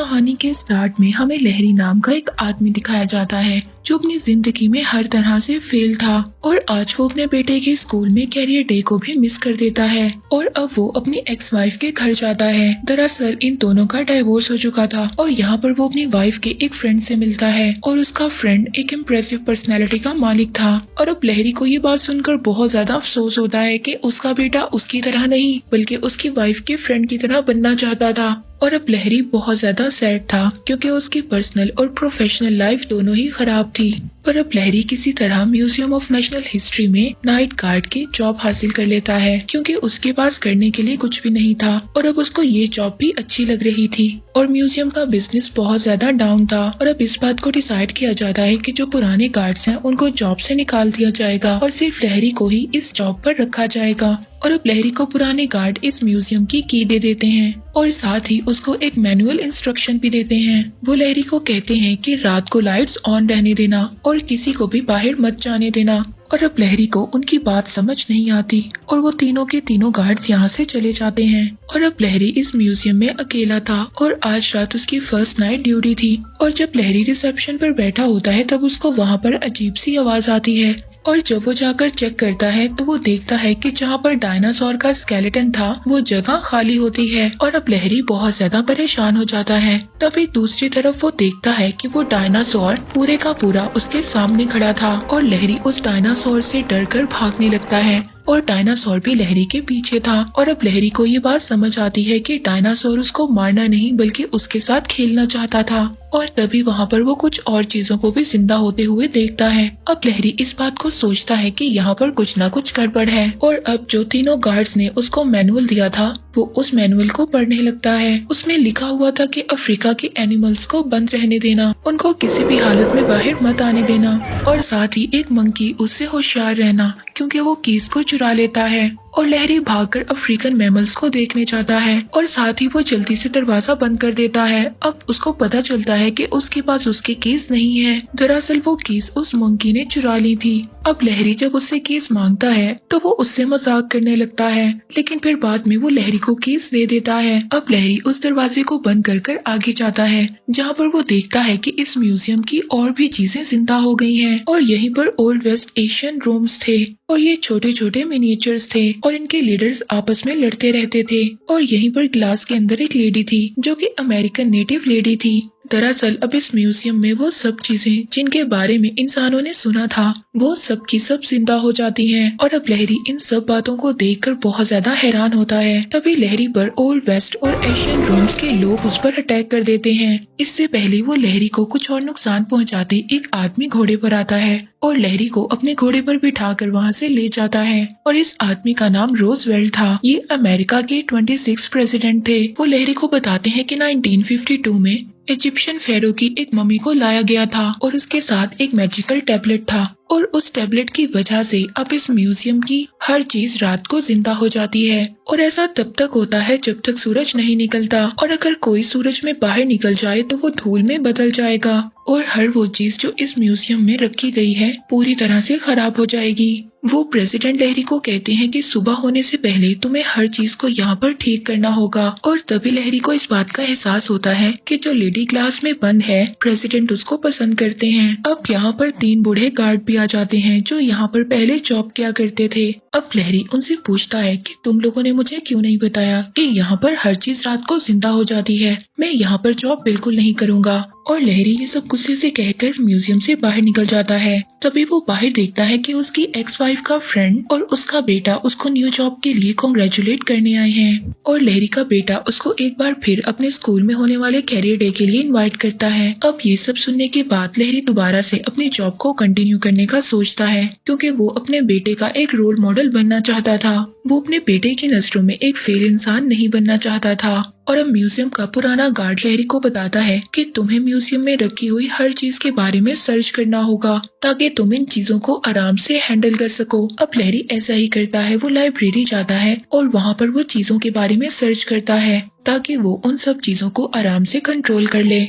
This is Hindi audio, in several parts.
कहानी के स्टार्ट में हमें लहरी नाम का एक आदमी दिखाया जाता है जो अपनी जिंदगी में हर तरह से फेल था और आज वो अपने बेटे के स्कूल में कैरियर डे को भी मिस कर देता है और अब वो अपनी एक्स वाइफ के घर जाता है। दरअसल इन दोनों का डाइवोर्स हो चुका था और यहाँ पर वो अपनी वाइफ के एक फ्रेंड से मिलता है और उसका फ्रेंड एक इम्प्रेसिव पर्सनैलिटी का मालिक था। और अब लहरी को ये बात सुनकर बहुत ज्यादा अफसोस होता है कि उसका बेटा उसकी तरह नहीं बल्कि उसकी वाइफ के फ्रेंड की तरह बनना चाहता था। और अब लहरी बहुत ज्यादा सैड था क्योंकि उसकी पर्सनल और प्रोफेशनल लाइफ दोनों ही खराब थी। पर अब लहरी किसी तरह म्यूजियम ऑफ नेशनल हिस्ट्री में नाइट गार्ड की जॉब हासिल कर लेता है क्योंकि उसके पास करने के लिए कुछ भी नहीं था और अब उसको ये जॉब भी अच्छी लग रही थी। और म्यूजियम का बिजनेस बहुत ज्यादा डाउन था और अब इस बात को डिसाइड किया जाता है कि जो पुराने गार्ड्स हैं उनको जॉब से निकाल दिया जाएगा और सिर्फ लहरी को ही इस जॉब पर रखा जाएगा। और अब लहरी को पुराने गार्ड इस म्यूजियम की दे देते हैं और साथ ही उसको एक मैनुअल इंस्ट्रक्शन भी देते हैं। वो लहरी को कहते हैं कि रात को लाइट्स ऑन रहने देना और किसी को भी बाहर मत जाने देना। और अब लहरी को उनकी बात समझ नहीं आती और वो तीनों के तीनों गार्ड्स यहाँ से चले जाते हैं। और अब लहरी इस म्यूजियम में अकेला था और आज रात उसकी फर्स्ट नाइट ड्यूटी थी। और जब लहरी रिसेप्शन पर बैठा होता है तब उसको वहाँ पर अजीब सी आवाज आती है और जब वो जाकर चेक करता है तो वो देखता है कि जहाँ पर डायनासोर का स्केलेटन था वो जगह खाली होती है। और अब लहरी बहुत ज्यादा परेशान हो जाता है। तभी दूसरी तरफ वो देखता है कि वो डायनासोर पूरे का पूरा उसके सामने खड़ा था और लहरी उस डायनासोर से डरकर भागने लगता है और डायनासोर भी लहरी के पीछे था। और अब लहरी को ये बात समझ आती है कि डायनासोर उसको मारना नहीं बल्कि उसके साथ खेलना चाहता था। और तभी वहाँ पर वो कुछ और चीजों को भी जिंदा होते हुए देखता है। अब लहरी इस बात को सोचता है कि यहाँ पर कुछ ना कुछ गड़बड़ है और अब जो तीनों गार्ड्स ने उसको मैनुअल दिया था वो उस मैनुअल को पढ़ने लगता है। उसमें लिखा हुआ था कि अफ्रीका के एनिमल्स को बंद रहने देना, उनको किसी भी हालत में बाहर मत आने देना और साथ ही एक मंकी उससे होशियार रहना क्योंकि वो कीज को चुरा लेता है। और लहरी भागकर अफ्रीकन मैमल्स को देखने जाता है और साथ ही वो जल्दी से दरवाजा बंद कर देता है। अब उसको पता चलता है कि उसके पास उसकी कीज नहीं है, दरअसल वो कीज उस मंकी ने चुरा ली थी। अब लहरी जब उससे कीज मांगता है तो वो उससे मजाक करने लगता है लेकिन फिर बाद में वो लहरी को कीज दे देता है। अब लहरी उस दरवाजे को बंद कर आगे जाता है जहाँ पर वो देखता है कि इस म्यूजियम की और भी चीजें जिंदा हो गई हैं और यहीं पर ओल्ड वेस्ट एशियन रूम्स थे और ये छोटे छोटे मिनिएचर्स थे और इनके लीडर्स आपस में लड़ते रहते थे। और यहीं पर ग्लास के अंदर एक लेडी थी जो कि अमेरिकन नेटिव लेडी थी। दरअसल अब इस म्यूजियम में वो सब चीजें जिनके बारे में इंसानों ने सुना था वो सब की सब जिंदा हो जाती हैं। और अब लहरी इन सब बातों को देखकर बहुत ज्यादा हैरान होता है। तभी लहरी पर ओल्ड वेस्ट और एशियन रूम्स के लोग उस पर अटैक कर देते हैं। इससे पहले वो लहरी को कुछ और नुकसान पहुंचाते एक आदमी घोड़े पर आता है और लहरी को अपने घोड़े पर बिठाकर वहाँ से ले जाता है। और इस आदमी का नाम रोजवेल्ट था। ये अमेरिका के 26 प्रेसिडेंट थे। वो लहरी को बताते हैं कि 1952 में इजिप्शियन फेरो की एक मम्मी को लाया गया था और उसके साथ एक मैजिकल टैबलेट था और उस टैबलेट की वजह से अब इस म्यूजियम की हर चीज रात को जिंदा हो जाती है। और ऐसा तब तक होता है जब तक सूरज नहीं निकलता और अगर कोई सूरज में बाहर निकल जाए तो वो धूल में बदल जाएगा और हर वो चीज जो इस म्यूजियम में रखी गई है पूरी तरह से खराब हो जाएगी। वो प्रेसिडेंट लहरी को कहते हैं कि सुबह होने से पहले तुम्हें हर चीज को यहाँ पर ठीक करना होगा। और तभी लहरी को इस बात का एहसास होता है कि जो लेडी क्लास में बंद है प्रेसिडेंट उसको पसंद करते हैं। अब यहाँ पर 3 बूढ़े गार्ड भी आ जाते हैं जो यहाँ पर पहले जॉब किया करते थे। अब लहरी उनसे पूछता है कि तुम लोगों ने मुझे क्यों नहीं बताया कि यहाँ पर हर चीज रात को जिंदा हो जाती है, मैं यहाँ पर जॉब बिल्कुल नहीं करूँगा। और लहरी ये सब गुस्से से कहकर म्यूजियम से बाहर निकल जाता है। तभी वो बाहर देखता है कि उसकी एक्स वाइफ का फ्रेंड और उसका बेटा उसको न्यू जॉब के लिए कांग्रेचुलेट करने आए हैं और लहरी का बेटा उसको एक बार फिर अपने स्कूल में होने वाले कैरियर डे के लिए इनवाइट करता है। अब ये सब सुनने के बाद लहरी दोबारा से अपनी जॉब को कंटिन्यू करने का सोचता है क्योंकि वो अपने बेटे का एक रोल मॉडल बनना चाहता था। वो अपने बेटे की नजरों में एक फेल इंसान नहीं बनना चाहता था। और अब म्यूजियम का पुराना गार्ड लहरी को बताता है कि तुम्हें म्यूजियम में रखी हुई हर चीज के बारे में सर्च करना होगा ताकि तुम इन चीजों को आराम से हैंडल कर सको। अब लहरी ऐसा ही करता है। वो लाइब्रेरी जाता है और वहाँ पर वो चीजों के बारे में सर्च करता है ताकि वो उन सब चीजों को आराम से कंट्रोल कर ले।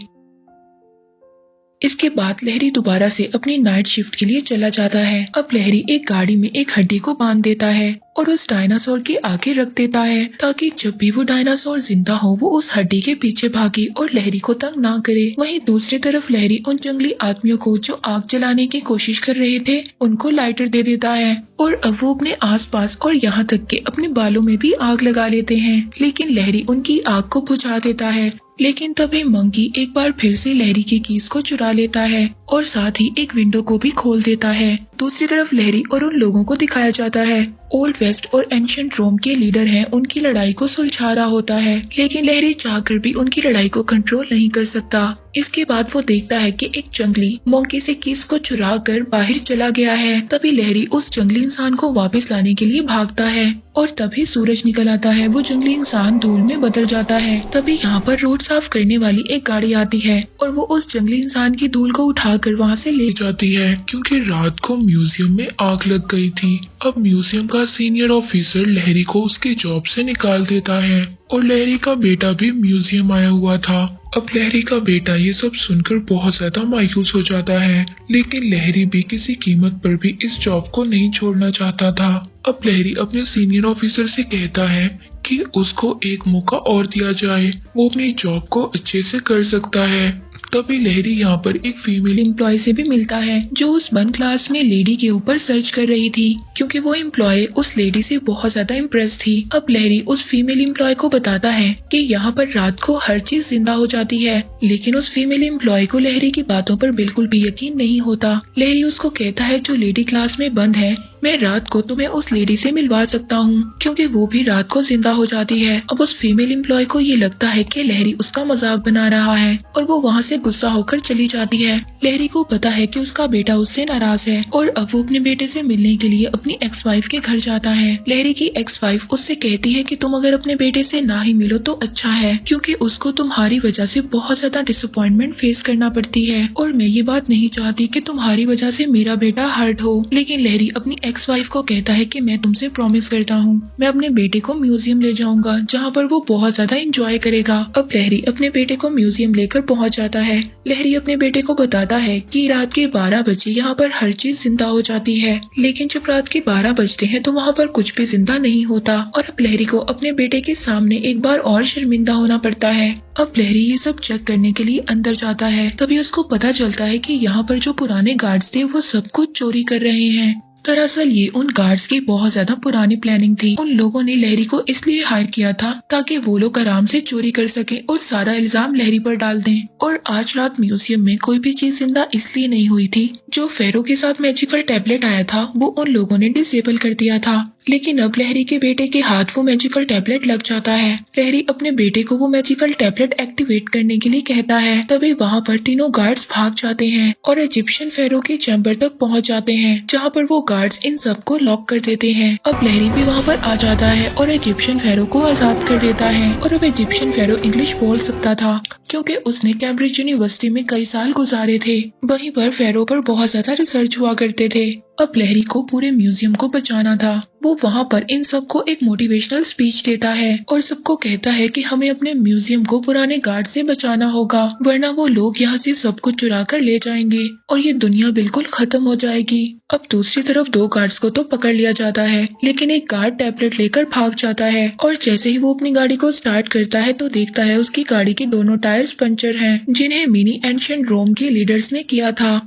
इसके बाद लहरी दोबारा से अपनी नाइट शिफ्ट के लिए चला जाता है। अब लहरी एक गाड़ी में एक हड्डी को बांध देता है और उस डायनासोर के आगे रख देता है ताकि जब भी वो डायनासोर जिंदा हो वो उस हड्डी के पीछे भागे और लहरी को तंग ना करे। वहीं दूसरी तरफ लहरी उन जंगली आदमियों को जो आग जलाने की कोशिश कर रहे थे उनको लाइटर दे देता है और अब वो अपने आसपास और यहाँ तक कि अपने बालों में भी आग लगा लेते हैं, लेकिन लहरी उनकी आग को बुझा देता है। लेकिन तभी मंकी एक बार फिर से लहरी की कीज को चुरा लेता है और साथ ही एक विंडो को भी खोल देता है। दूसरी तरफ लहरी और उन लोगों को दिखाया जाता है ओल्ड वेस्ट और एंशिएंट रोम के लीडर हैं, उनकी लड़ाई को सुलझा रहा होता है, लेकिन लहरी चाहकर भी उनकी लड़ाई को कंट्रोल नहीं कर सकता। इसके बाद वो देखता है कि एक जंगली मंकी से कीज को चुरा कर बाहर चला गया है। तभी लहरी उस जंगली इंसान को वापस लाने के लिए भागता है और तभी सूरज निकल आता है। वो जंगली इंसान धूल में बदल जाता है। तभी यहाँ पर रोड साफ करने वाली एक गाड़ी आती है और वो उस जंगली इंसान की धूल को उठाकर वहाँ से ले जाती है क्योंकि रात को म्यूजियम में आग लग गई थी। अब म्यूजियम का सीनियर ऑफिसर लहरी को उसकी जॉब से निकाल देता है और लहरी का बेटा भी म्यूजियम आया हुआ था। अब लहरी का बेटा ये सब सुनकर बहुत ज्यादा मायूस हो जाता है, लेकिन लहरी भी किसी कीमत पर भी इस जॉब को नहीं छोड़ना चाहता था। अब लहरी अपने सीनियर ऑफिसर से कहता है कि उसको एक मौका और दिया जाए, वो अपनी जॉब को अच्छे से कर सकता है। तभी लहरी यहाँ पर एक फीमेल एम्प्लॉय से भी मिलता है जो उस बंद क्लास में लेडी के ऊपर सर्च कर रही थी, क्योंकि वो एम्प्लॉय उस लेडी से बहुत ज्यादा इम्प्रेस थी। अब लहरी उस फीमेल एम्प्लॉय को बताता है कि यहाँ पर रात को हर चीज जिंदा हो जाती है, लेकिन उस फीमेल एम्प्लॉय को लहरी की बातों पर बिल्कुल भी यकीन नहीं होता। लहरी उसको कहता है जो लेडी क्लास में बंद है मैं रात को तुम्हें उस लेडी से मिलवा सकता हूँ, क्योंकि वो भी रात को जिंदा हो जाती है। अब उस फीमेल एम्प्लॉय को ये लगता है कि लहरी उसका मजाक बना रहा है और वो वहाँ से गुस्सा होकर चली जाती है। लहरी को पता है कि उसका बेटा उससे नाराज है और अब वो अपने बेटे से मिलने के लिए अपनी एक्स वाइफ के घर जाता है। लहरी की एक्स वाइफ उससे कहती है कि तुम अगर अपने बेटे से ना ही मिलो तो अच्छा है, क्योंकि उसको तुम्हारी वजह से बहुत ज्यादा डिसअपॉइंटमेंट फेस करना पड़ती है और मैं ये बात नहीं चाहती कि तुम्हारी वजह से मेरा बेटा हर्ट हो। लेकिन लहरी अपनी एक्स वाइफ को कहता है कि मैं तुमसे प्रॉमिस करता हूँ मैं अपने बेटे को म्यूजियम ले जाऊंगा जहाँ पर वो बहुत ज्यादा एंजॉय करेगा। अब लहरी अपने बेटे को म्यूजियम लेकर पहुँच जाता है। लहरी अपने बेटे को बताता है कि रात के 12 बजे यहाँ पर हर चीज जिंदा हो जाती है, लेकिन जब रात के 12 बजते हैं तो वहाँ पर कुछ भी जिंदा नहीं होता और अब लहरी को अपने बेटे के सामने एक बार और शर्मिंदा होना पड़ता है। अब लहरी ये सब चेक करने के लिए अंदर जाता है। तभी उसको पता चलता है कि यहाँ पर जो पुराने गार्ड्स थे वो सब कुछ चोरी कर रहे हैं। दरअसल ये उन गार्ड्स की बहुत ज्यादा पुरानी प्लानिंग थी। उन लोगों ने लहरी को इसलिए हायर किया था ताकि वो लोग आराम से चोरी कर सके और सारा इल्जाम लहरी पर डाल दें। और आज रात म्यूजियम में कोई भी चीज जिंदा इसलिए नहीं हुई थी, जो फेरो के साथ मैजिकल टैबलेट आया था वो उन लोगों ने डिसेबल कर दिया था। लेकिन अब लहरी के बेटे के हाथ वो मैजिकल टैबलेट लग जाता है। लहरी अपने बेटे को वो मैजिकल टैबलेट एक्टिवेट करने के लिए कहता है। तभी वहाँ पर तीनों गार्ड्स भाग जाते हैं और इजिप्शियन फेरो के चैम्बर तक पहुँच जाते हैं, जहाँ पर वो गार्ड्स इन सबको लॉक कर देते हैं। अब लहरी भी वहाँ पर आ जाता है और इजिप्शियन फेरो को आजाद कर देता है। और अब इजिप्शियन फेरो इंग्लिश बोल सकता था क्योंकि उसने कैम्ब्रिज यूनिवर्सिटी में कई साल गुजारे थे। वहीं पर फेरो पर बहुत ज्यादा रिसर्च हुआ करते थे। अब लहरी को पूरे म्यूजियम को बचाना था। वो वहाँ पर इन सबको एक मोटिवेशनल स्पीच देता है और सबको कहता है कि हमें अपने म्यूजियम को पुराने गार्ड से बचाना होगा, वरना वो लोग यहाँ से सब कुछ चुरा कर ले जाएंगे और ये दुनिया बिल्कुल खत्म हो जाएगी। अब दूसरी तरफ दो गार्ड्स को तो पकड़ लिया जाता है, लेकिन एक गार्ड टैबलेट लेकर भाग जाता है और जैसे ही वो अपनी गाड़ी को स्टार्ट करता है तो देखता है उसकी गाड़ी के दोनों टायर्स पंचर हैं, जिन्हें मिनी एंशिएंट रोम के लीडर्स ने किया था।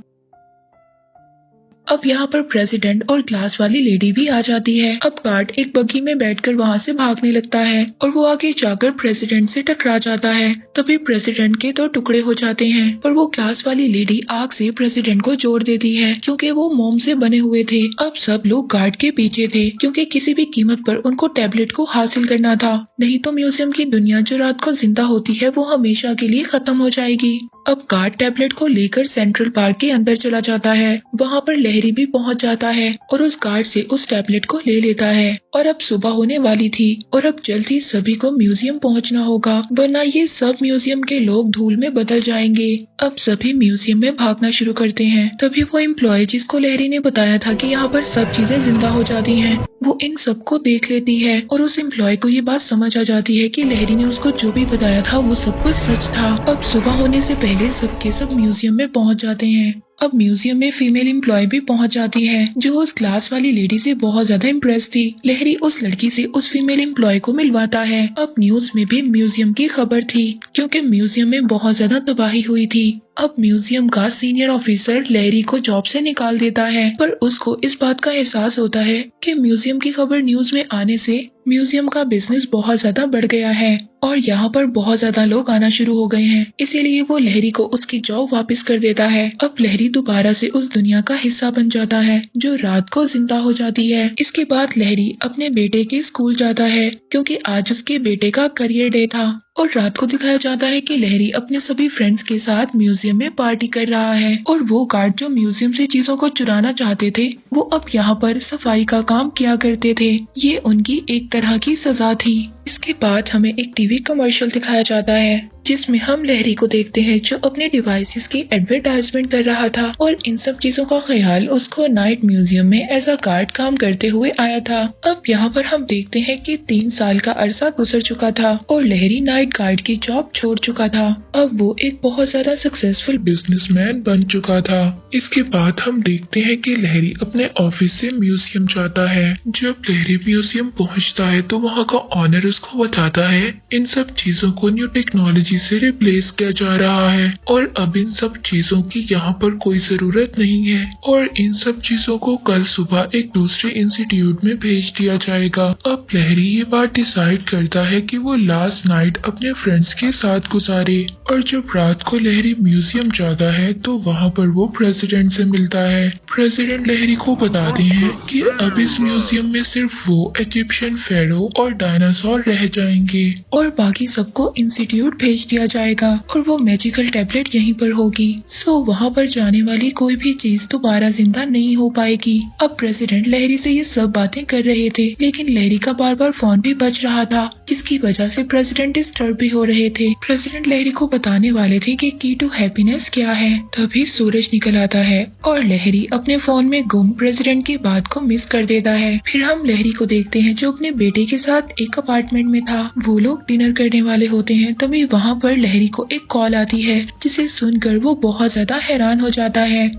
अब यहाँ पर प्रेसिडेंट और ग्लास वाली लेडी भी आ जाती है। अब गार्ड एक बग्गी में बैठकर वहाँ से भागने लगता है और वो आगे जाकर प्रेसिडेंट से टकरा जाता है। तभी प्रेसिडेंट के दो टुकड़े हो जाते हैं और वो ग्लास वाली लेडी आग से प्रेसिडेंट को जोड़ देती है, क्योंकि वो मोम से बने हुए थे। अब सब लोग गार्ड के पीछे थे, क्योंकि किसी भी कीमत पर उनको टैबलेट को हासिल करना था, नहीं तो म्यूजियम की दुनिया जो रात को जिंदा होती है वो हमेशा के लिए खत्म हो जाएगी। अब गार्ड टैबलेट को लेकर सेंट्रल पार्क के अंदर चला जाता है। वहाँ पर लहरी भी पहुँच जाता है और उस गार्ड से उस टैबलेट को ले लेता है। और अब सुबह होने वाली थी और अब जल्द ही सभी को म्यूजियम पहुँचना होगा, वरना ये सब म्यूजियम के लोग धूल में बदल जाएंगे। अब सभी म्यूजियम में भागना शुरू करते हैं। तभी वो एम्प्लॉय जिसको लहरी ने बताया था कि यहाँ पर सब चीजें जिंदा हो जाती हैं, वो इन सबको देख लेती है और उस एम्प्लॉय को ये बात समझ आ जाती है कि लहरी ने उसको जो भी बताया था वो सब कुछ सच था। अब सुबह होने से पहले पहले सबके सब म्यूजियम में पहुंच जाते हैं। अब म्यूजियम में फीमेल एम्प्लॉय भी पहुंच जाती है जो उस क्लास वाली लेडी से बहुत ज्यादा इम्प्रेस थी। लहरी उस लड़की से उस फीमेल एम्प्लॉय को मिलवाता है। अब न्यूज में भी म्यूजियम की खबर थी क्योंकि म्यूजियम में बहुत ज्यादा तबाही हुई थी। अब म्यूजियम का सीनियर ऑफिसर लहरी को जॉब से निकाल देता है, पर उसको इस बात का एहसास होता है कि म्यूजियम की खबर न्यूज में आने से म्यूजियम का बिजनेस बहुत ज्यादा बढ़ गया है और यहाँ पर बहुत ज्यादा लोग आना शुरू हो गए हैं, इसीलिए वो लहरी को उसकी जॉब वापस कर देता है। अब लहरी दोबारा से उस दुनिया का हिस्सा बन जाता है जो रात को जिंदा हो जाती है। इसके बाद लहरी अपने बेटे के स्कूल जाता है क्योंकि आज उसके बेटे का करियर डे था और रात को दिखाया जाता है कि लहरी अपने सभी फ्रेंड्स के साथ म्यूजियम में पार्टी कर रहा है और वो गार्ड जो म्यूजियम से चीजों को चुराना चाहते थे वो अब यहाँ पर सफाई का काम किया करते थे। ये उनकी एक तरह की सजा थी। इसके बाद हमें एक टीवी कमर्शियल दिखाया जाता है जिसमें हम लहरी को देखते हैं जो अपने डिवाइसेस की एडवर्टाइजमेंट कर रहा था और इन सब चीजों का ख्याल उसको नाइट म्यूजियम में एज अ गार्ड काम करते हुए आया था। अब यहाँ पर हम देखते हैं कि 3 साल का अरसा गुजर चुका था और लहरी नाइट गार्ड की जॉब छोड़ चुका था। अब वो एक बहुत ज्यादा सक्सेसफुल बिजनेसमैन बन चुका था। इसके बाद हम देखते हैं कि लहरी अपने ऑफिस से म्यूजियम जाता है। जब लहरी म्यूजियम पहुंचता है तो वहां का ऑनर उसको बताता है इन सब चीजों को न्यू टेक्नोलॉजी से रिप्लेस किया जा रहा है और अब इन सब चीजों की यहाँ पर कोई जरूरत नहीं है और इन सब चीजों को कल सुबह एक दूसरे इंस्टीट्यूट में भेज दिया जाएगा। अब लहरी ये बात डिसाइड करता है कि वो लास्ट नाइट अपने फ्रेंड्स के साथ गुजारे और जब रात को लहरी म्यूजियम जाता है तो वहाँ पर वो प्रेसिडेंट से मिलता है। प्रेसिडेंट लहरी को बताते हैं कि अब इस म्यूजियम में सिर्फ वो इजिप्शियन फेरो और डायनासोर रह जाएंगे और बाकी सबको इंस्टीट्यूट भेज दिया जाएगा और वो मैजिकल टैबलेट यहीं पर होगी। सो वहाँ पर जाने वाली कोई भी चीज दोबारा जिंदा नहीं हो पाएगी। अब प्रेसिडेंट लहरी से ये सब बातें कर रहे थे लेकिन लहरी का बार बार फोन भी बज रहा था जिसकी वजह से प्रेसिडेंट डिस्टर्ब भी हो रहे थे। प्रेसिडेंट लहरी को बताने वाले थे कि की टू हैप्पीनेस क्या है। तभी सूरज निकल आता है और लहरी अपने फोन में गुम प्रेसिडेंट की बात को मिस कर देता है। फिर हम लहरी को देखते हैं जो अपने बेटे के साथ एक अपार्टमेंट में था। वो लोग डिनर करने वाले होते हैं तभी वहाँ पर लहरी को एक कॉल आती है जिसे सुनकर वो बहुत ज्यादा हैरान हो जाता है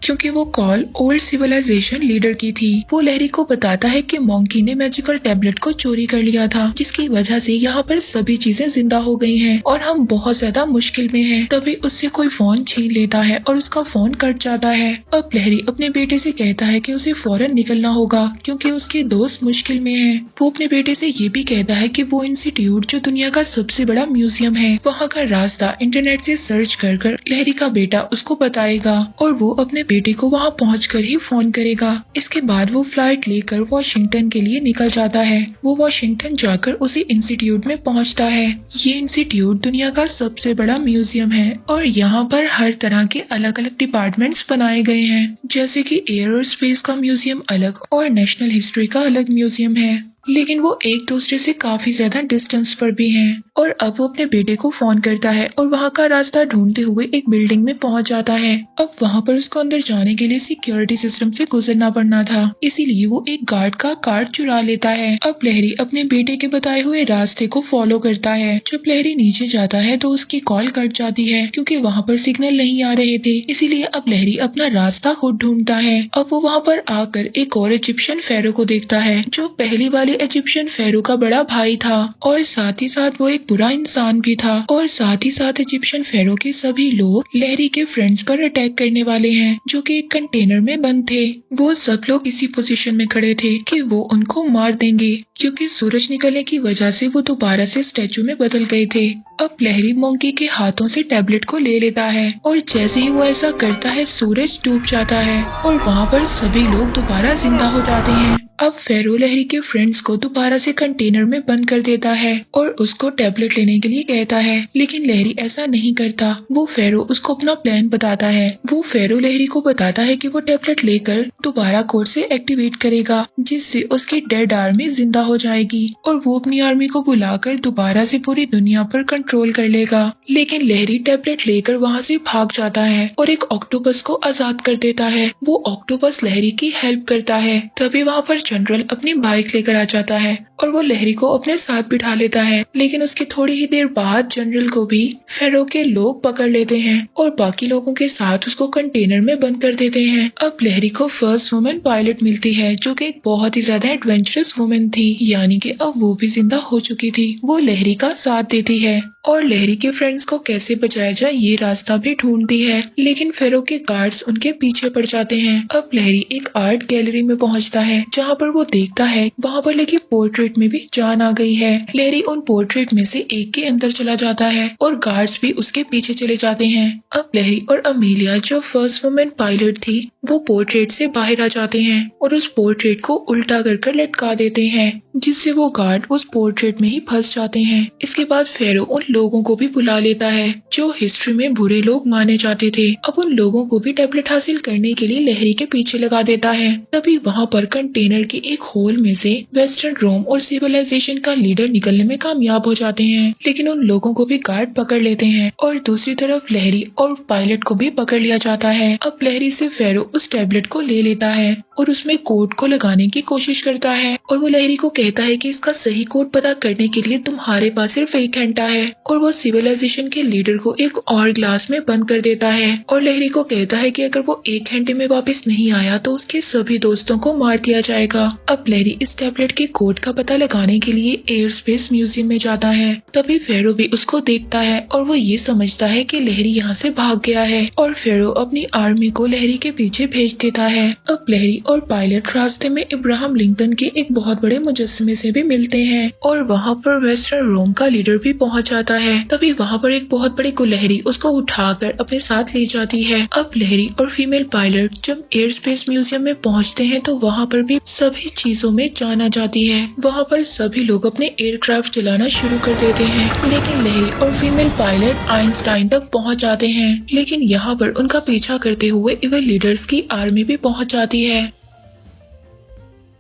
क्योंकि वो कॉल ओल्ड सिविलाइजेशन लीडर की थी। वो लहरी को बताता है कि मॉन्की ने मैजिकल टैबलेट को चोरी कर लिया था जिसकी वजह से यहाँ पर सभी चीजें जिंदा हो गई हैं और हम बहुत ज्यादा मुश्किल में हैं। तभी उससे कोई फोन छीन लेता है और उसका फोन कट जाता है। अब लहरी अपने बेटे से कहता है कि उसे फौरन निकलना होगा क्योंकि उसके दोस्त मुश्किल में हैं। वो अपने बेटे से ये भी कहता है कि वो इंस्टीट्यूट जो दुनिया का सबसे बड़ा म्यूजियम है वहाँ का रास्ता इंटरनेट से सर्च कर लहरी का बेटा उसको बताएगा और वो अपने बेटे को वहां पहुंचकर ही फोन करेगा। इसके बाद वो फ्लाइट लेकर वॉशिंगटन के लिए निकल जाता है। वो वॉशिंगटन जाकर उसी इंस्टीट्यूट में पहुंचता है। ये इंस्टीट्यूट दुनिया का सबसे बड़ा म्यूजियम है और यहाँ पर हर तरह के अलग अलग डिपार्टमेंट्स बनाए गए हैं जैसे कि एयर और स्पेस का म्यूजियम अलग और नेशनल हिस्ट्री का अलग म्यूजियम है, लेकिन वो एक दूसरे से काफी ज्यादा डिस्टेंस पर भी हैं। और अब वो अपने बेटे को फोन करता है और वहाँ का रास्ता ढूंढते हुए एक बिल्डिंग में पहुँच जाता है। अब वहाँ पर उसको अंदर जाने के लिए सिक्योरिटी सिस्टम से गुजरना पड़ना था, इसीलिए वो एक गार्ड का कार्ड चुरा लेता है। अब लहरी अपने बेटे के बताए हुए रास्ते को फॉलो करता है। जब लहरी नीचे जाता है तो उसकी कॉल कट जाती है क्योंकि वहाँ पर सिग्नल नहीं आ रहे थे, इसीलिए अब लहरी अपना रास्ता खुद ढूंढता है। अब वो वहाँ पर आकर एक और इजिप्शियन फेरो को देखता है जो पहली वाली इजिप्शियन फेरो का बड़ा भाई था और साथ ही साथ वो एक बुरा इंसान भी था और साथ ही साथ इजिप्शियन फेरो के सभी लोग लहरी के फ्रेंड्स पर अटैक करने वाले हैं जो कि एक कंटेनर में बंद थे। वो सब लोग इसी पोजीशन में खड़े थे कि वो उनको मार देंगे क्योंकि सूरज निकलने की वजह से वो दोबारा से स्टैचू में बदल गए थे। अब लहरी मंकी के हाथों से टैबलेट को ले लेता है और जैसे ही वो ऐसा करता है सूरज डूब जाता है और वहाँ पर सभी लोग दोबारा जिंदा हो जाते हैं। अब फेरो लहरी के फ्रेंड्स को दोबारा से कंटेनर में बंद कर देता है और उसको टैबलेट लेने के लिए कहता है, लेकिन लहरी ऐसा नहीं करता। वो फेरो उसको अपना प्लान बताता है। वो फेरो लहरी को बताता है कि वो टैबलेट लेकर दोबारा कोड से एक्टिवेट करेगा जिससे उसकी डेड आर्मी जिंदा हो जाएगी और वो अपनी आर्मी को बुलाकर दोबारा से पूरी दुनिया पर कंट्रोल कर लेगा। लेकिन लहरी टैबलेट लेकर वहाँ से भाग जाता है और एक ऑक्टोपस को आजाद कर देता है। वो ऑक्टोपस लहरी की हेल्प करता है। तभी वहाँ पर जनरल अपनी बाइक लेकर आ जाता है और वो लहरी को अपने साथ बिठा लेता है। लेकिन उसके थोड़ी ही देर बाद जनरल को भी फेरो के लोग पकड़ लेते हैं और बाकी लोगों के साथ उसको कंटेनर में बंद कर देते हैं। अब लहरी को फर्स्ट वुमेन पायलट मिलती है जो कि एक बहुत ही ज्यादा एडवेंचरस वुमेन थी, यानी कि अब वो भी जिंदा हो चुकी थी। वो लहरी का साथ देती है और लहरी के फ्रेंड्स को कैसे बचाया जाए ये रास्ता भी ढूंढती है। लेकिन फेरो के गार्ड्स उनके पीछे पड़ जाते हैं। अब लहरी एक आर्ट गैलरी में पहुंचता है जहां पर वो देखता है वहां पर लगी पोर्ट्रेट में भी जान आ गई है। लहरी उन पोर्ट्रेट में से एक के अंदर चला जाता है और गार्ड्स भी उसके पीछे चले जाते हैं। अब लहरी और अमीलिया जो फर्स्ट वुमेन पायलट थी वो पोर्ट्रेट से बाहर आ जाते हैं और उस पोर्ट्रेट को उल्टा कर लटका देते हैं, जिससे वो गार्ड उस पोर्ट्रेट में ही फंस जाते हैं। इसके बाद फेरो उन लोगों को भी बुला लेता है जो हिस्ट्री में बुरे लोग माने जाते थे। अब उन लोगों को भी टैबलेट हासिल करने के लिए लहरी के पीछे लगा देता है। तभी वहाँ पर कंटेनर के एक होल में से वेस्टर्न रोम और सिविलाइजेशन का लीडर निकलने में कामयाब हो जाते हैं। लेकिन उन लोगों को भी गार्ड पकड़ लेते हैं और दूसरी तरफ लहरी और पायलट को भी पकड़ लिया जाता है। अब लहरी से फेरो उस टैबलेट को ले लेता है और उसमें कोड को लगाने की कोशिश करता है और वो लहरी को कहता है कि इसका सही कोड पता करने के लिए तुम्हारे पास सिर्फ 1 घंटा है। और वो सिविलाइजेशन के लीडर को एक और ग्लास में बंद कर देता है और लहरी को कहता है कि अगर वो 1 घंटे में वापस नहीं आया तो उसके सभी दोस्तों को मार दिया जाएगा। अब लहरी इस टैबलेट के कोड का पता लगाने के लिए एयर स्पेस म्यूजियम में जाता है। तभी फेरो भी उसको देखता है और वो ये समझता है कि लहरी यहाँ से भाग गया है और फेरो अपनी आर्मी को लहरी के पीछे भेज देता है। अब लहरी और पायलट रास्ते में इब्राहिम लिंकन के एक बहुत बड़े मुजस्समे से भी मिलते हैं और वहाँ पर वेस्टर्न रोम का लीडर भी पहुँच जाता है। तभी वहाँ पर एक बहुत बड़ी गुलहरी उसको उठाकर अपने साथ ले जाती है। अब लहरी और फीमेल पायलट जब एयर स्पेस म्यूजियम में पहुँचते हैं तो वहाँ पर भी सभी चीजों में जान आ जाती है। वहाँ पर सभी लोग अपने एयरक्राफ्ट चलाना शुरू कर देते हैं। लेकिन लहरी और फीमेल पायलट आइंस्टाइन तक पहुँच जाते हैं। लेकिन यहाँ पर उनका पीछा करते हुए इवल लीडर्स की आर्मी भी पहुँच जाती है।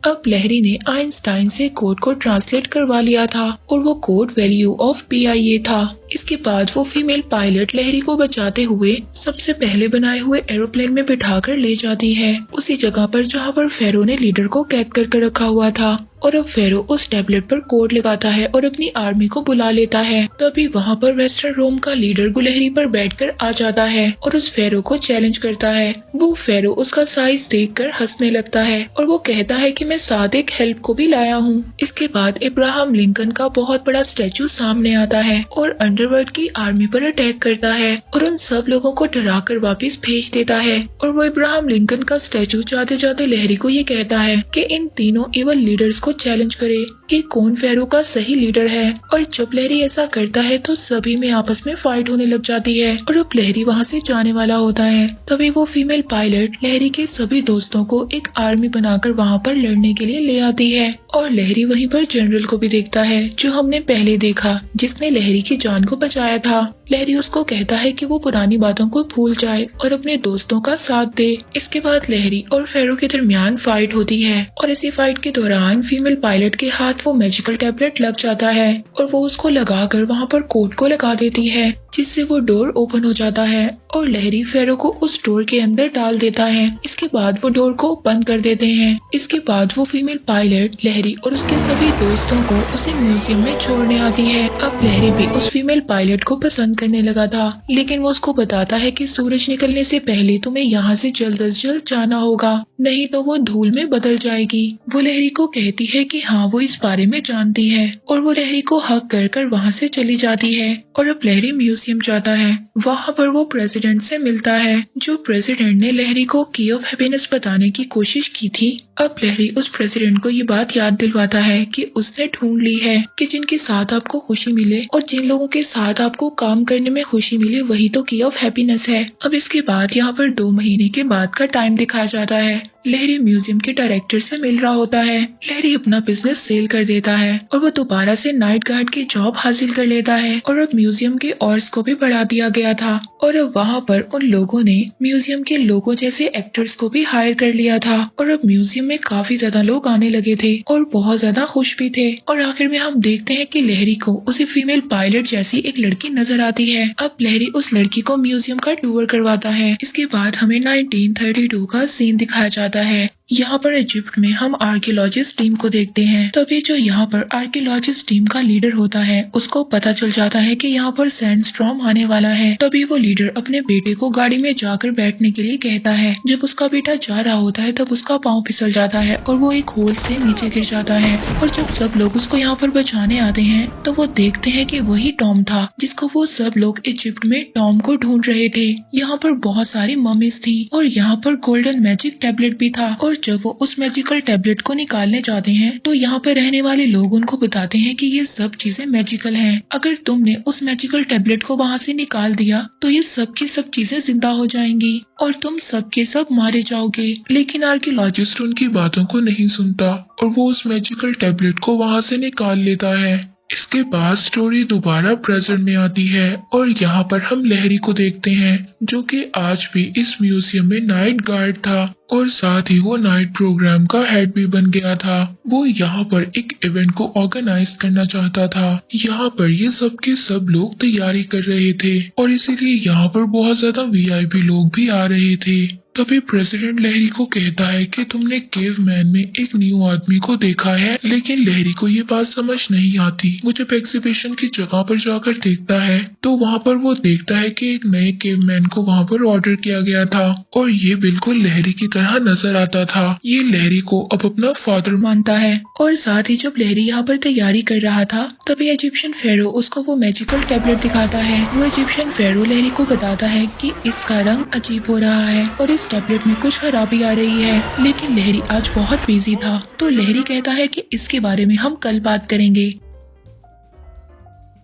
अब लहरी ने आइंस्टाइन से कोड को ट्रांसलेट करवा लिया था और वो कोड वैल्यू ऑफ PIA था। इसके बाद वो फीमेल पायलट लहरी को बचाते हुए सबसे पहले बनाए हुए एरोप्लेन में बिठाकर ले जाती है, उसी जगह पर जहाँ पर फेरो ने लीडर को कैद करके रखा हुआ था। और अब फेरो उस टैबलेट पर कोड लगाता है और अपनी आर्मी को बुला लेता है। तभी वहाँ पर वेस्टर्न रोम का लीडर गुलहरी पर बैठकर आ जाता है और उस फेरो को चैलेंज करता है। वो फेरो उसका साइज देखकर हंसने लगता है और वो कहता है कि मैं साथ एक हेल्प को भी लाया हूँ। इसके बाद इब्राहिम लिंकन का बहुत बड़ा स्टैचू सामने आता है और अंडरवर्ल्ड की आर्मी पर अटैक करता है और उन सब लोगों को डराकर वापस भेज देता है। और वो इब्राहिम लिंकन का स्टैचू जाते जाते लहरी को ये कहता है कि इन तीनों इवल लीडर्स को चैलेंज करे कि कौन फेरो का सही लीडर है। और जब लहरी ऐसा करता है तो सभी में आपस में फाइट होने लग जाती है और अब लहरी वहाँ से जाने वाला होता है। तभी वो फीमेल पायलट लहरी के सभी दोस्तों को एक आर्मी बनाकर वहाँ पर लड़ने के लिए ले आती है और लहरी वहीं पर जनरल को भी देखता है जो हमने पहले देखा, जिसने लहरी की जान को बचाया था। लहरी उसको कहता है कि वो पुरानी बातों को भूल जाए और अपने दोस्तों का साथ दे। इसके बाद लहरी और फेरो के दरमियान फाइट होती है और इसी फाइट के दौरान फीमेल पायलट के हाथ वो मैजिकल टैबलेट लग जाता है और वो उसको लगाकर वहाँ पर कोड को लगा देती है, जिससे वो डोर ओपन हो जाता है और लहरी फेरो को उस डोर के अंदर डाल देता है। इसके बाद वो डोर को बंद कर देते हैं। इसके बाद वो फीमेल पायलट लहरी और उसके सभी दोस्तों को उसे म्यूजियम में छोड़ने आती है। अब लहरी भी उस फीमेल पायलट को पसंद करने लगा था, लेकिन वो उसको बताता है कि सूरज निकलने से पहले तुम्हें यहाँ से जल्द अज जल्द जाना होगा, नहीं तो वो धूल में बदल जाएगी। वो लहरी को कहती है कि हाँ वो इस बारे में जानती है और वो लहरी को हक कर वहाँ से चली जाती है। और अब लहरी म्यूजियम जाता है। वहाँ पर वो प्रेसिडेंट से मिलता है, जो प्रेसिडेंट ने लहरी को की ऑफ हैप्पीनेस बताने की कोशिश की थी। अब लहरी उस प्रेसिडेंट को ये बात याद दिलवाता है कि उसने ढूंढ ली है कि जिनके साथ आपको खुशी मिले और जिन लोगों के साथ आपको काम करने में खुशी मिले वही तो की ऑफ हैप्पीनेस है। अब इसके बाद यहाँ पर 2 महीने के बाद का टाइम दिखाया जाता है। लहरी म्यूजियम के डायरेक्टर से मिल रहा होता है। लहरी अपना बिजनेस सेल कर देता है और वो दोबारा से नाइट गार्ड की जॉब हासिल कर लेता है और अब म्यूजियम के ऑर्स को भी बढ़ा दिया गया था और अब वहाँ पर उन लोगों ने म्यूजियम के लोगों जैसे एक्टर्स को भी हायर कर लिया था और अब म्यूजियम में काफी ज्यादा लोग आने लगे थे और बहुत ज्यादा खुश भी थे। और आखिर में हम देखते हैं कि लहरी को उसी फीमेल पायलट जैसी एक लड़की नजर आती है। अब लहरी उस लड़की को म्यूजियम का टूर करवाता है। इसके बाद हमें 1932 का सीन दिखाया जाता है यहाँ पर इजिप्ट में हम आर्कियोलॉजिस्ट टीम को देखते हैं। तभी जो यहाँ पर आर्कियोलॉजिस्ट टीम का लीडर होता है उसको पता चल जाता है कि यहाँ पर सैंडस्टॉर्म आने वाला है। तभी वो लीडर अपने बेटे को गाड़ी में जाकर बैठने के लिए कहता है। जब उसका बेटा जा रहा होता है तब उसका पाँव फिसल जाता है और वो एक होल से नीचे गिर जाता है। और जब सब लोग उसको यहाँ पर बचाने आते हैं तो वो देखते हैं कि वही टॉम था जिसको वो सब लोग इजिप्ट में टॉम को ढूंढ रहे थे। यहाँ पर बहुत सारी ममीज थी और यहाँ पर गोल्डन मैजिक टैबलेट भी था। और जब वो उस मैजिकल टैबलेट को निकालने जाते हैं तो यहाँ पर रहने वाले लोग उनको बताते हैं कि ये सब चीजें मैजिकल हैं। अगर तुमने उस मैजिकल टैबलेट को वहाँ से निकाल दिया तो ये सब की सब चीजें जिंदा हो जाएंगी और तुम सब के सब मारे जाओगे। लेकिन आर्कियोलॉजिस्ट उनकी बातों को नहीं सुनता और वो उस मैजिकल टैबलेट को वहाँ से निकाल लेता है। इसके बाद स्टोरी दोबारा प्रेजेंट में आती है और यहाँ पर हम लहरी को देखते हैं जो कि आज भी इस म्यूजियम में नाइट गार्ड था और साथ ही वो नाइट प्रोग्राम का हेड भी बन गया था। वो यहाँ पर एक इवेंट को ऑर्गेनाइज करना चाहता था। यहाँ पर ये सब के सब लोग तैयारी कर रहे थे और इसीलिए यहाँ पर बहुत ज्यादा वीआईपी लोग भी आ रहे थे। तभी प्रेसिडेंट लहरी को कहता है कि तुमने केव मैन में एक न्यू आदमी को देखा है, लेकिन लहरी को ये बात समझ नहीं आती। वो जब एग्जीबिशन की जगह पर जाकर देखता है तो वहाँ पर वो देखता है कि एक नए केव मैन को वहाँ पर ऑर्डर किया गया था और ये बिल्कुल लहरी की तरह नजर आता था। ये लहरी को अब अपना फादर मानता है। और साथ ही जब लहरी यहाँ पर तैयारी कर रहा था तभी इजिप्शियन फेरो उसको वो मैजिकल टैबलेट दिखाता है। वो इजिप्शियन फेरो लहरी को बताता है कि इसका रंग अजीब हो रहा है और इस टैबलेट में कुछ खराबी आ रही है। लेकिन लहरी आज बहुत बिजी था तो लहरी कहता है कि इसके बारे में हम कल बात करेंगे।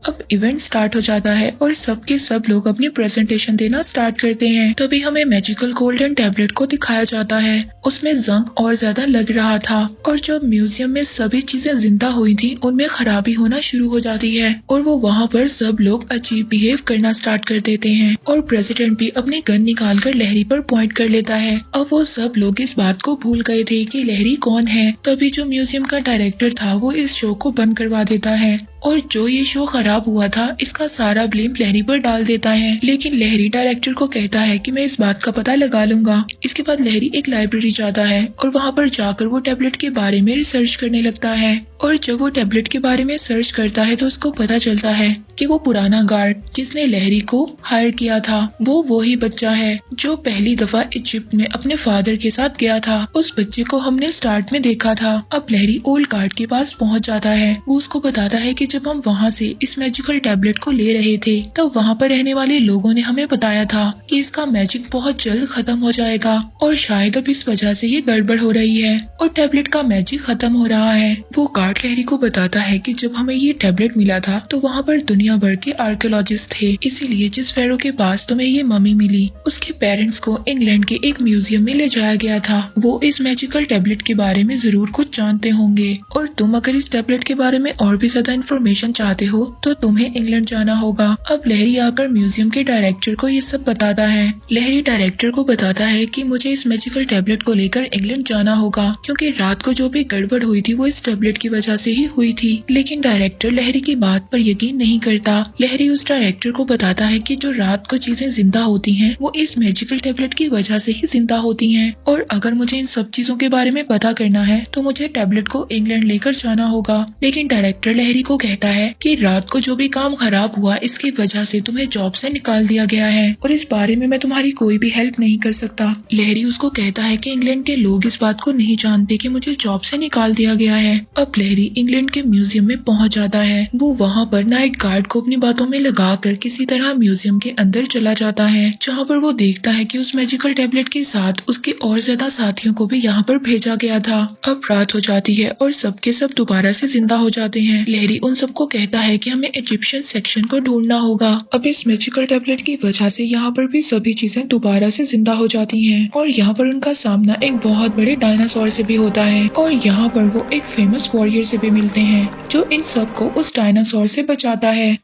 अब इवेंट स्टार्ट हो जाता है और सबके सब लोग अपनी प्रेजेंटेशन देना स्टार्ट करते हैं। तभी हमें मैजिकल गोल्डन टैबलेट को दिखाया जाता है। उसमें जंग और ज्यादा लग रहा था और जब म्यूजियम में सभी चीजें जिंदा हुई थी उनमें खराबी होना शुरू हो जाती है और वो वहाँ पर सब लोग अजीब बिहेव करना स्टार्ट कर देते हैं और प्रेसिडेंट भी अपनी गन निकाल कर लहरी पर पॉइंट कर लेता है। अब वो सब लोग इस बात को भूल गए थे कि लहरी कौन है। तभी जो म्यूजियम का डायरेक्टर था वो इस शो को बंद करवा देता है और जो ये शो खराब हुआ था इसका सारा ब्लेम लहरी पर डाल देता है। लेकिन लहरी डायरेक्टर को कहता है कि मैं इस बात का पता लगा लूंगा। इसके बाद लहरी एक लाइब्रेरी जाता है और वहाँ पर जाकर वो टैबलेट के बारे में रिसर्च करने लगता है और जब वो टैबलेट के बारे में सर्च करता है तो उसको पता चलता है कि वो पुराना गार्ड जिसने लहरी को हायर किया था वो वही बच्चा है जो पहली दफा इजिप्ट में अपने फादर के साथ गया था। उस बच्चे को हमने स्टार्ट में देखा था। अब लहरी ओल्ड गार्ड के पास पहुँच जाता है। वो उसको बताता है कि जब हम वहाँ से इस मैजिकल टैबलेट को ले रहे थे तब वहाँ पर रहने वाले लोगों ने हमें बताया था कि इसका मैजिक बहुत जल्द खत्म हो जाएगा और शायद अब इस वजह से ये गड़बड़ हो रही है और टैबलेट का मैजिक खत्म हो रहा है। वो गार्ड लहरी को बताता है कि जब हमें ये टैबलेट मिला था तो वहाँ पर दुनिया भर के आर्कियोलॉजिस्ट थे, इसीलिए जिस फेरो के पास तुम्हें ये मम्मी मिली उसके पेरेंट्स को इंग्लैंड के एक म्यूजियम में ले जाया गया था। वो इस मैजिकल टैबलेट के बारे में जरूर कुछ जानते होंगे और तुम अगर इस टैबलेट के बारे में और भी ज्यादा इन्फॉर्मेशन चाहते हो तो तुम्हें इंग्लैंड जाना होगा। अब लहरी आकर म्यूजियम के डायरेक्टर को ये सब बताता है। लहरी डायरेक्टर को बताता है कि मुझे इस मैजिकल टैबलेट को लेकर इंग्लैंड जाना होगा क्योंकि रात को जो भी गड़बड़ हुई थी वो इस टैबलेट की वजह से ही हुई थी। लेकिन डायरेक्टर लहरी की बात पर यकीन नहीं करता। लहरी उस डायरेक्टर को बताता है कि जो रात को चीजें जिंदा होती हैं वो इस मैजिकल टैबलेट की वजह से ही जिंदा होती हैं और अगर मुझे इन सब चीजों के बारे में पता करना है तो मुझे टैबलेट को इंग्लैंड लेकर जाना होगा। लेकिन डायरेक्टर लहरी को कहता है कि रात को जो भी काम खराब हुआ इसकी वजह से तुम्हें जॉब से निकाल दिया गया है और इस बारे में मैं तुम्हारी कोई भी हेल्प नहीं कर सकता। लहरी उसको कहता है कि इंग्लैंड के लोग इस बात को नहीं जानते कि मुझे जॉब से निकाल दिया गया है। अब लहरी इंग्लैंड के म्यूजियम में पहुंच जाता है। वो वहाँ पर नाइट गार्ड को अपनी बातों में लगाकर किसी तरह म्यूजियम के अंदर चला जाता है जहाँ पर वो देखता है कि उस मैजिकल टैबलेट के साथ उसके और ज्यादा साथियों को भी यहाँ पर भेजा गया था। अब रात हो जाती है और सबके सब दोबारा से जिंदा हो जाते हैं। लहरी उन सबको कहता है कि हमें इजिप्शियन सेक्शन को ढूंढना होगा। अब इस मैजिकल टैबलेट की वजह से यहाँ पर भी सभी चीजें दोबारा से जिंदा हो जाती हैं और यहाँ पर उनका सामना एक बहुत बड़े डायनासोर से भी होता है और यहाँ पर वो एक फेमस वॉरियर से भी मिलते हैं जो इन सबको उस डायनासोर से बचाता है।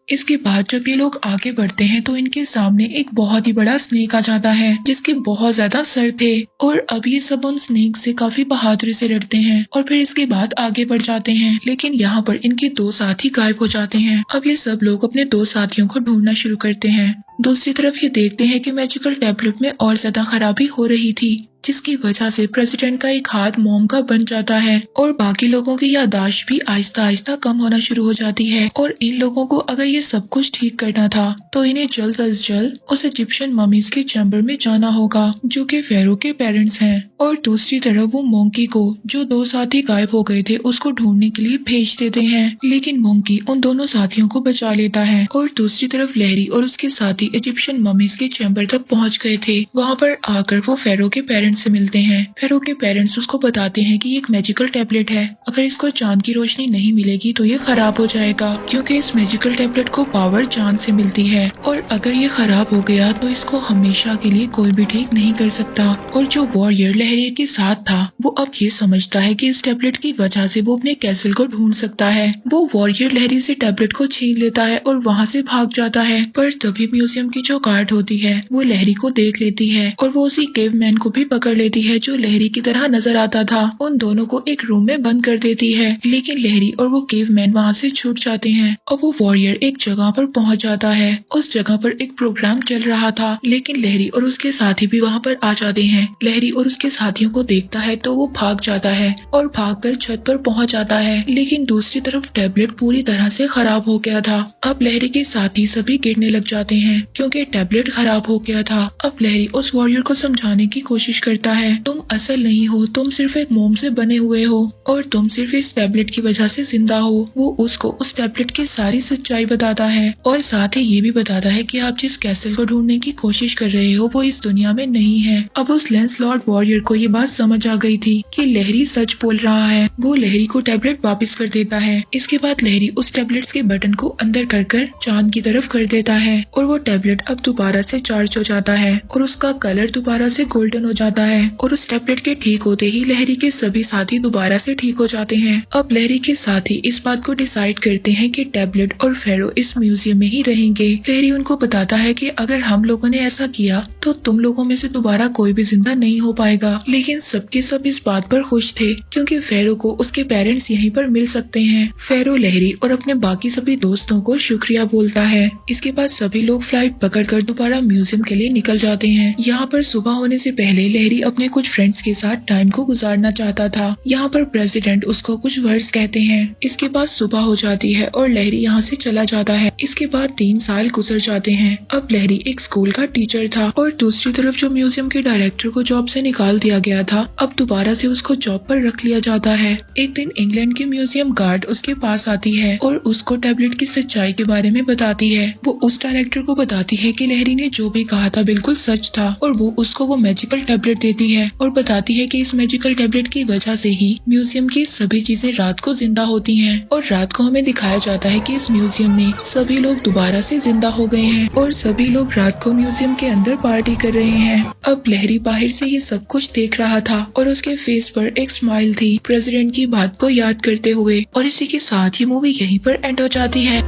इसके बाद जब ये लोग आगे बढ़ते हैं तो इनके सामने एक बहुत ही बड़ा स्नेक आ जाता है जिसके बहुत ज्यादा सर थे और अब ये सब उन स्नेक से काफी बहादुरी से लड़ते हैं और फिर इसके बाद आगे बढ़ जाते हैं। लेकिन यहाँ पर इनके दो साथी गायब हो जाते हैं। अब ये सब लोग अपने दो साथियों को ढूंढना शुरू करते हैं। दूसरी तरफ ये देखते हैं कि मैजिकल टैबलेट में और ज्यादा खराबी हो रही थी, जिसकी वजह से प्रेसिडेंट का एक हाथ मोम का बन जाता है और बाकी लोगों की याददाश्त भी आहिस्ता आहिस्ता कम होना शुरू हो जाती है। और इन लोगों को अगर ये सब कुछ ठीक करना था तो इन्हें जल्द अज जल्द उस इजिप्शियन ममीज के चैम्बर में जाना होगा, जो कि फेरो के पेरेंट्स हैं। और दूसरी तरफ वो मोंकी को, जो 2 साथी गायब हो गए थे, उसको ढूंढने के लिए भेज देते हैं, लेकिन मोंकी उन दोनों साथियों को बचा लेता है। और दूसरी तरफ लहरी और उसके साथी इजिप्शियन ममीज के चैम्बर तक पहुँच गए थे। वहाँ पर आकर वो फेरो के पेरेंट्स से मिलते हैं। फेरो के पेरेंट्स उसको बताते हैं कि ये एक मैजिकल टैबलेट है, अगर इसको चांद की रोशनी नहीं मिलेगी तो ये खराब हो जाएगा, क्योंकि इस मैजिकल टैबलेट को पावर चांद से मिलती है और अगर ये खराब हो गया तो इसको हमेशा के लिए कोई भी ठीक नहीं कर सकता। और जो वॉरियर लहरी के साथ था वो अब ये समझता है कि इस टैबलेट की वजह से वो अपने कैसल को ढूंढ सकता है। वो वॉरियर लहरी से टैबलेट को छीन लेता है और वहाँ से भाग जाता है, पर तभी म्यूजियम की जो गार्ड होती है वो लहरी को देख लेती है और वो उसी केवमैन को भी पकड़ लेती है जो लहरी की तरह नजर आता था। उन दोनों को एक रूम में बंद कर देती है, लेकिन लहरी और वो केवमैन वहाँ से छूट जाते हैं और वो वॉरियर एक जगह पर पहुँच जाता है। उस जगह पर एक प्रोग्राम चल रहा था, लेकिन लहरी और उसके साथी भी वहाँ पर आ जाते हैं। लहरी और उसके साथियों को देखता है तो वो भाग जाता है और भागकर छत पर पहुँच जाता है, लेकिन दूसरी तरफ टैबलेट पूरी तरह से खराब हो गया था। अब लहरी के साथी सभी गिरने लग जाते हैं क्योंकि टैबलेट खराब हो गया था। अब लहरी उस वॉरियर को समझाने की कोशिश करता है, तुम असल नहीं हो, तुम सिर्फ एक मोम से बने हुए हो और तुम सिर्फ इस टैबलेट की वजह से जिंदा हो। वो उसको उस टैबलेट की सारी सच्चाई बताता है और साथ ही ये भी बताता है कि आप जिस कैसल को ढूंढने की कोशिश कर रहे हो वो इस दुनिया में नहीं है। अब उस लैंसलॉट वॉरियर को ये बात समझ आ गई थी कि लहरी सच बोल रहा है। वो लहरी को टैबलेट वापस कर देता है। इसके बाद लहरी उस टैबलेट के बटन को अंदर कर चांद की तरफ कर देता है और वो टैबलेट अब दोबारा से चार्ज हो जाता है और उसका कलर दोबारा से गोल्डन हो जाता है। और उस टैबलेट के ठीक होते ही लहरी के सभी साथी दोबारा से ठीक हो जाते हैं। अब लहरी के साथी इस बात को डिसाइड करते हैं कि टैबलेट और फेरो इस म्यूजियम में ही रहेंगे। लहरी उनको बताता है कि अगर हम लोगों ने ऐसा किया तो तुम लोगों में से दोबारा कोई भी जिंदा नहीं हो पाएगा। लेकिन सबके सब इस बात पर खुश थे क्योंकि फेरो को उसके पेरेंट्स यहीं पर मिल सकते हैं। फेरो लहरी और अपने बाकी सभी दोस्तों को शुक्रिया बोलता है। इसके बाद सभी लोग फ्लाइट पकड़कर दोबारा म्यूजियम के लिए निकल जाते हैं। यहाँ पर सुबह होने से पहले लहरी अपने कुछ फ्रेंड्स के साथ टाइम को गुजारना चाहता था। यहाँ पर प्रेसिडेंट उसको कुछ वर्ड्स कहते हैं। इसके बाद सुबह हो जाती है और लहरी यहाँ से चला जाता है। इसके बाद 3 साल गुजर जाते हैं। अब लहरी एक स्कूल का टीचर था और दूसरी तरफ जो म्यूजियम के डायरेक्टर को जॉब से निकाल दिया गया था अब दोबारा से उसको जॉब पर रख लिया जाता है। एक दिन इंग्लैंड की म्यूजियम गार्ड उसके पास आती है और उसको टैबलेट की सच्चाई के बारे में बताती है। वो उस डायरेक्टर को बताती है कि लहरी ने जो भी कहा था बिल्कुल सच था और वो उसको वो मैजिकल टैबलेट देती है और बताती है कि इस मैजिकल टैबलेट की वजह से ही म्यूजियम की सभी चीजें रात को जिंदा होती हैं और रात को हमें दिखाया जाता है कि इस म्यूजियम में सभी लोग दोबारा से जिंदा हो गए हैं और सभी लोग रात को म्यूजियम के अंदर पार्टी कर रहे हैं। अब लहरी बाहर से ये सब कुछ देख रहा था और उसके फेस पर एक स्माइल थी प्रेसिडेंट की बात को याद करते हुए। और इसी के साथ ये मूवी यहीं पर एंड हो जाती है।